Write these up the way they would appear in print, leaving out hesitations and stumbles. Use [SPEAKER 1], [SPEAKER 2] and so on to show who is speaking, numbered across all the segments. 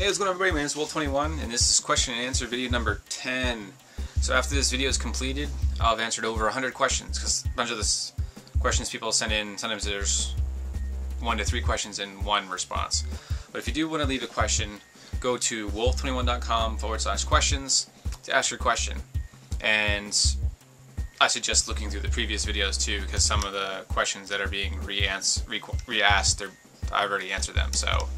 [SPEAKER 1] Hey, what's going on, everybody? My name is Wolv21, and this is question and answer video number 10. So after this video is completed, I'll have answered over 100 questions, because a bunch of the questions people send in, sometimes there's 1 to 3 questions in one response. But if you do want to leave a question, go to wolv21.com/questions to ask your question. And I suggest looking through the previous videos too, because some of the questions that are being re-asked, I've already answered them. So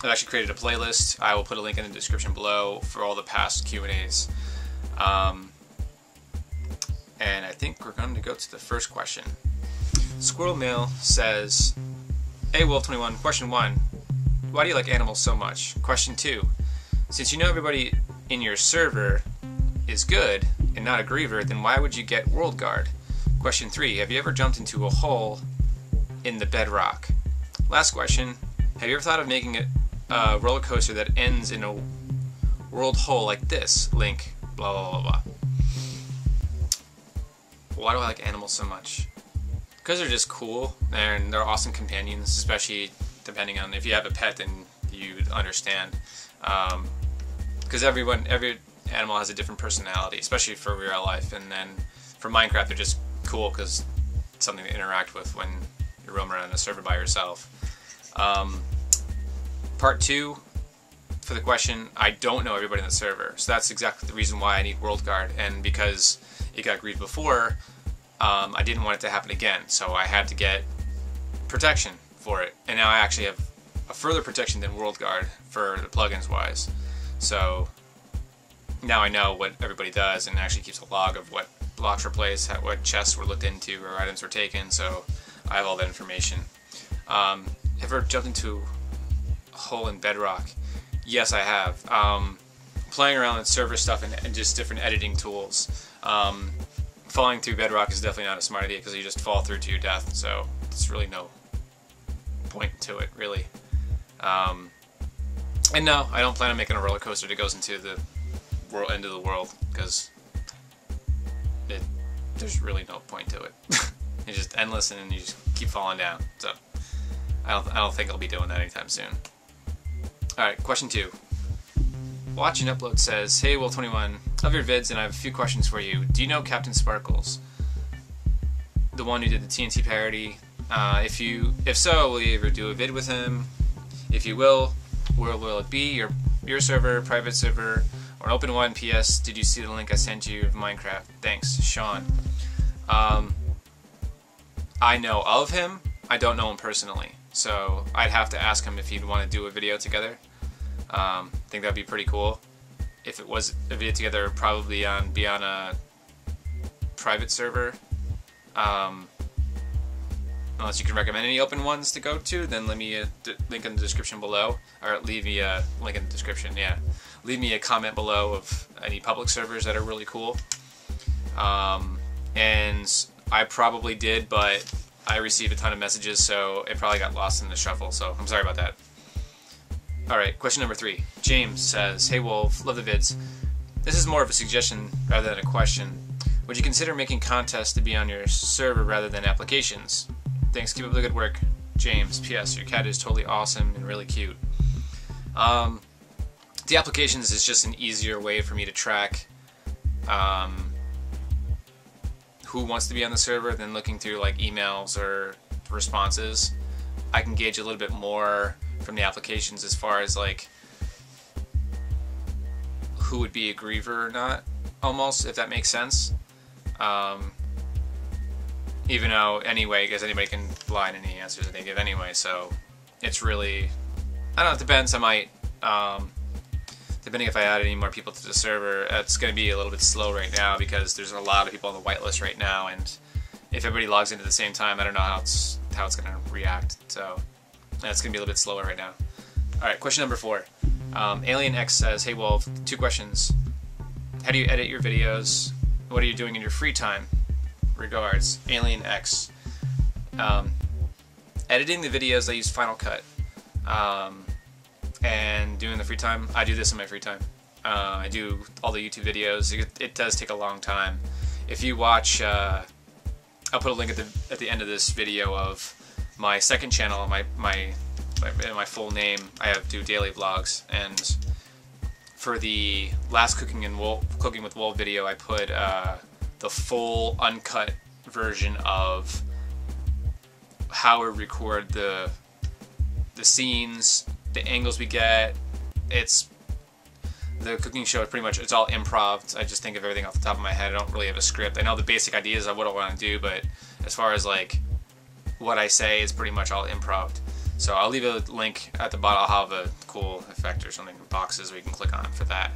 [SPEAKER 1] I've actually created a playlist. I will put a link in the description below for all the past Q&As. And I think we're going to go to the first question. Squirrelmail says, "Hey Wolv21, question 1. Why do you like animals so much? Question 2. Since you know everybody in your server is good and not a griever, then why would you get World Guard? Question 3. Have you ever jumped into a hole in the bedrock? Last question. Have you ever thought of making a roller coaster that ends in a world hole like this? Link, blah blah blah blah." Why do I like animals so much? Because they're just cool, and they're awesome companions, especially depending on if you have a pet, then you understand. Because every animal has a different personality, especially for real life, and then for Minecraft they're just cool because it's something to interact with when you roam around a server by yourself. Part 2 for the question, I don't know everybody in the server, so that's exactly the reason why I need World Guard, and because it got grieved before, I didn't want it to happen again, so I had to get protection for it, and now I actually have a further protection than World Guard for the plugins wise. So now I know what everybody does, and actually keeps a log of what blocks were placed, what chests were looked into, or items were taken, so I have all that information. Ever jumped into a hole in bedrock? Yes, I have. Playing around with server stuff and just different editing tools. Falling through bedrock is definitely not a smart idea because you just fall through to your death, so there's really no point to it, really. And no, I don't plan on making a roller coaster that goes into the end of the world, because there's really no point to it. It's just endless, and you just keep falling down. So I don't think I'll be doing that anytime soon. Alright, question 2. WatchingUpload says, "Hey Wolv21, love your vids and I have a few questions for you. Do you know Captain Sparkles? The one who did the TNT parody? If so, will you ever do a vid with him? If you will, where will it be? Your server, private server, or an open one? PS, did you see the link I sent you of Minecraft? Thanks, Sean." I know of him. I don't know him personally, so I'd have to ask him if he'd want to do a video together. I think that'd be pretty cool. If it was a video together, it'd probably be on a private server. Unless you can recommend any open ones to go to, then leave me a link in the description below, or leave me a link in the description. Yeah, leave me a comment below of any public servers that are really cool. And I probably did, but I received a ton of messages, so it probably got lost in the shuffle, so I'm sorry about that. Alright, question number 3. James says, "Hey Wolv, love the vids. This is more of a suggestion rather than a question. Would you consider making contests to be on your server rather than applications? Thanks, keep up the good work, James. PS, your cat is totally awesome and really cute." The applications is just an easier way for me to track who wants to be on the server than looking through like emails or responses. I can gauge a little bit more from the applications as far as like who would be a griever or not, almost, if that makes sense. Even though anyway, because anybody can lie in any answers that they give anyway, so it's really, I don't know, it depends. I might, depending if I add any more people to the server, it's going to be a little bit slow right now because there's a lot of people on the whitelist right now, and if everybody logs in at the same time, I don't know how it's going to react, so it's going to be a little bit slower right now. Alright, question number 4. Alien X says, "Hey Wolv, 2 questions. How do you edit your videos? What are you doing in your free time? Regards, Alien X." Editing the videos, I use Final Cut. And doing the free time, I do this in my free time. I do all the YouTube videos. It does take a long time. If you watch, I'll put a link at the end of this video of my second channel, my in my full name. I do daily vlogs, and for the last Cooking with Wolv video, I put the full uncut version of how we record the scenes, the angles we get. It's the cooking show is pretty much, it's all improv. I just think of everything off the top of my head. I don't really have a script. I know the basic ideas of what I want to do, but as far as like what I say, is pretty much all improv. So I'll leave a link at the bottom. I'll have a cool effect or something, boxes where you can click on for that.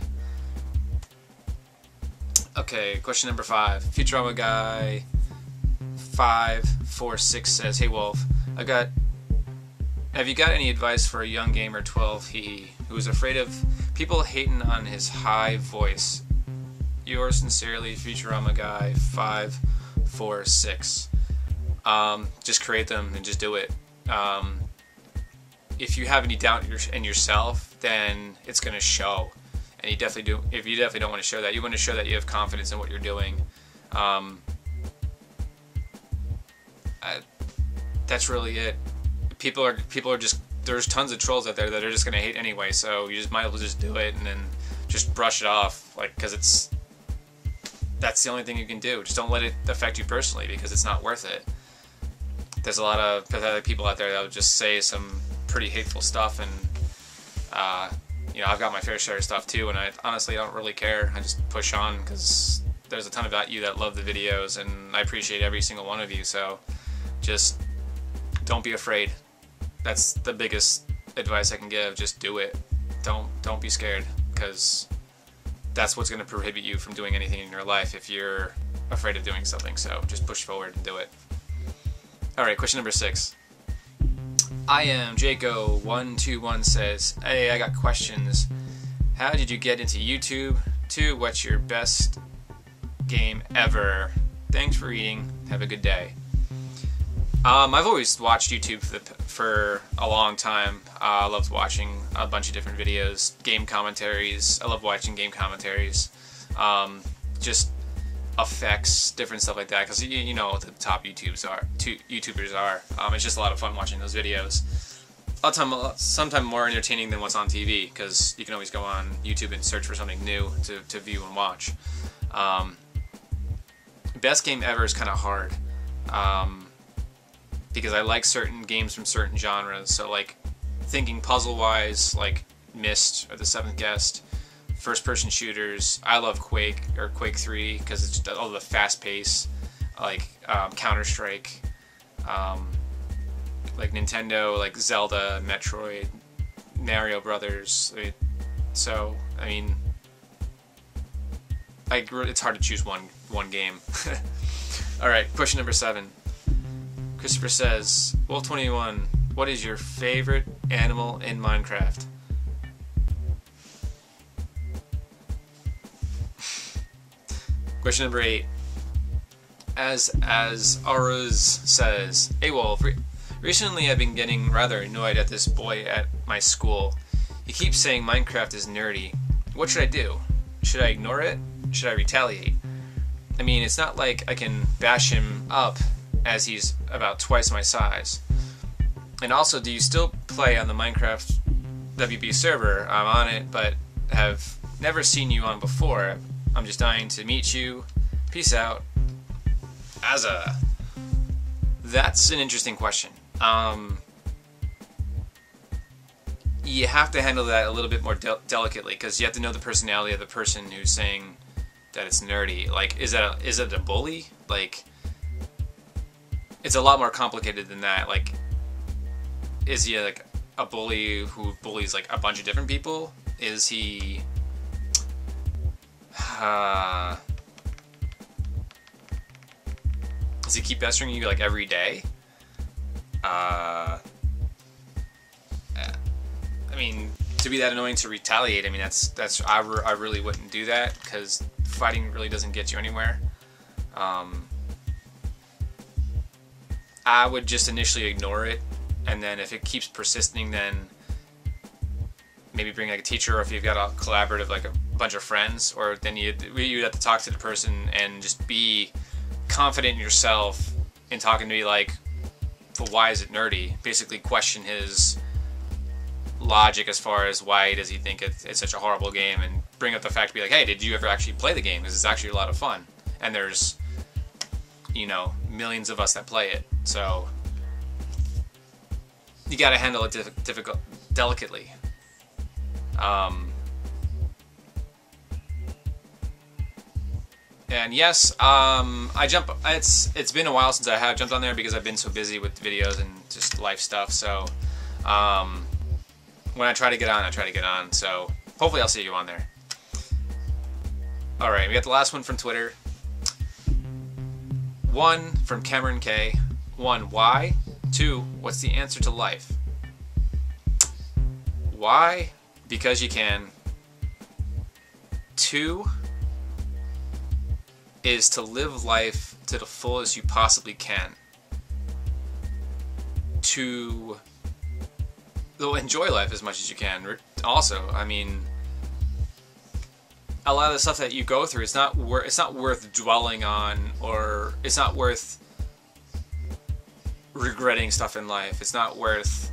[SPEAKER 1] Okay, question number 5. Futurama Guy 546 says, "Hey Wolv, have you got any advice for a young gamer, 12, who is afraid of people hating on his high voice? Yours sincerely, Futurama Guy 546. Just create them and just do it. If you have any doubt in yourself, then it's going to show. And you definitely do. If you definitely don't want to show that, you want to show that you have confidence in what you're doing. That's really it. People are just, there's tons of trolls out there that are just going to hate anyway, so you just might as well just do it and then just brush it off, like, because that's the only thing you can do. Just don't let it affect you personally, because it's not worth it. There's a lot of pathetic people out there that would just say some pretty hateful stuff, and you know, I've got my fair share of stuff too, and I honestly don't really care. I just push on, because there's a ton about you that love the videos, and I appreciate every single one of you, so just don't be afraid. That's the biggest advice I can give. Just do it. Don't be scared, because that's what's going to prohibit you from doing anything in your life if you're afraid of doing something. So just push forward and do it. Alright, question number 6. I am Jaco121 says, "Hey, I got questions. How did you get into YouTube? 2, what's your best game ever? Thanks for reading. Have a good day." I've always watched YouTube for a long time. I loved watching a bunch of different videos, game commentaries. I love watching game commentaries. Just effects, different stuff like that, because you know what the top YouTubers are. It's just a lot of fun watching those videos. Sometimes more entertaining than what's on TV, because you can always go on YouTube and search for something new to view and watch. Best game ever is kind of hard, because I like certain games from certain genres. So like thinking puzzle-wise, like Myst or The Seventh Guest. First-person shooters, I love Quake or Quake 3, because it's just all the fast pace, like Counter-Strike, like Nintendo, like Zelda, Metroid, Mario Brothers. So I mean, it's hard to choose one game. All right, question number 7. Christopher says, "Wolv21, what is your favorite animal in Minecraft?" Question number 8. As Aruz says, "Hey Wolv, recently I've been getting rather annoyed at this boy at my school. He keeps saying Minecraft is nerdy. What should I do? Should I ignore it? Should I retaliate? I mean, it's not like I can bash him up, as he's about twice my size. And also, do you still play on the Minecraft WB server? I'm on it, but have never seen you on before. I'm just dying to meet you. Peace out. Azza." That's an interesting question. You have to handle that a little bit more delicately, because you have to know the personality of the person who's saying that it's nerdy. Like, is it a bully? Like, it's a lot more complicated than that. Like, is he like a bully who bullies like a bunch of different people? Is he does he keep pestering you like every day? I mean, to be that annoying to retaliate, I mean, I really wouldn't do that, because fighting really doesn't get you anywhere. I would just initially ignore it, and then if it keeps persisting, then maybe bring like a teacher, or if you've got a collaborative, like a bunch of friends, or then you'd have to talk to the person and just be confident in yourself in talking to me, like, well, why is it nerdy? Basically question his logic as far as why does he think it's such a horrible game, and bring up the fact to be like, hey, did you ever actually play the game? Because it's actually a lot of fun, and there's, you know, millions of us that play it, so you got to handle it delicately. And yes, it's been a while since I have jumped on there because I've been so busy with videos and just life stuff. So when I try to get on, I try to get on. So hopefully I'll see you on there. All right, we got the last one from Twitter. One from Cameron K. One, why? Two, what's the answer to life? Why? Because you can. Two is to live life to the fullest you possibly can. To enjoy life as much as you can. Also, I mean, a lot of the stuff that you go through, it's not worth dwelling on, or it's not worth regretting stuff in life. It's not worth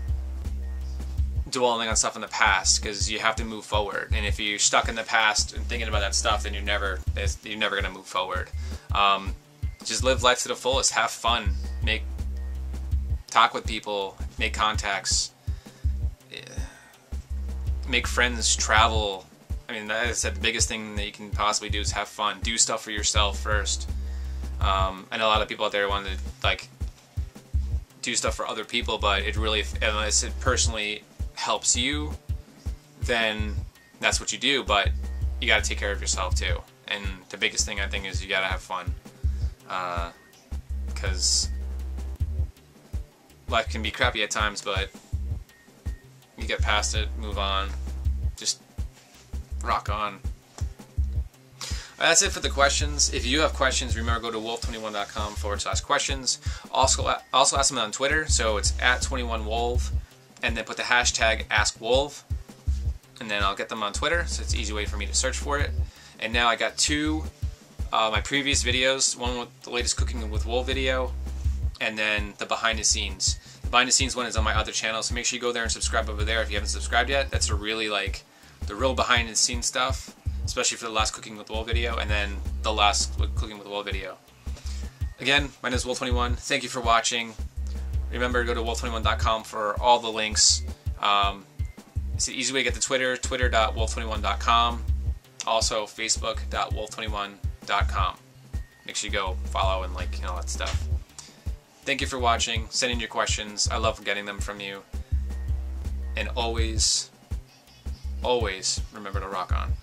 [SPEAKER 1] dwelling on stuff in the past, because you have to move forward. And if you're stuck in the past and thinking about that stuff, then you're never gonna move forward. Just live life to the fullest. Have fun. Talk with people. Make contacts. Make friends. Travel. I mean, as I said, the biggest thing that you can possibly do is have fun. Do stuff for yourself first. I know a lot of people out there want to like do stuff for other people, but it really, unless it personally helps you, then that's what you do. But you got to take care of yourself too. And the biggest thing I think is you got to have fun, because life can be crappy at times, but you get past it, move on, just rock on. That's it for the questions. If you have questions, remember, go to wolv21.com/questions. Also ask them on Twitter, so it's @21wolv, and then put the hashtag askwolv, and then I'll get them on Twitter, so it's an easy way for me to search for it. And now I got two my previous videos, one with the latest Cooking with Wolv video, and then the behind the scenes. The behind the scenes one is on my other channel, so make sure you go there and subscribe over there if you haven't subscribed yet. That's a really, like, the real behind the scenes stuff, especially for the last Cooking with Wolv video, and then the last Cooking with Wolv video. Again, my name is Wolv21. Thank you for watching. Remember, go to wolv21.com for all the links. It's an easy way to get to Twitter, twitter.wolv21.com. Also, facebook.wolv21.com. Make sure you go follow and like, all that stuff. Thank you for watching. Send in your questions. I love getting them from you. And always, always remember to rock on.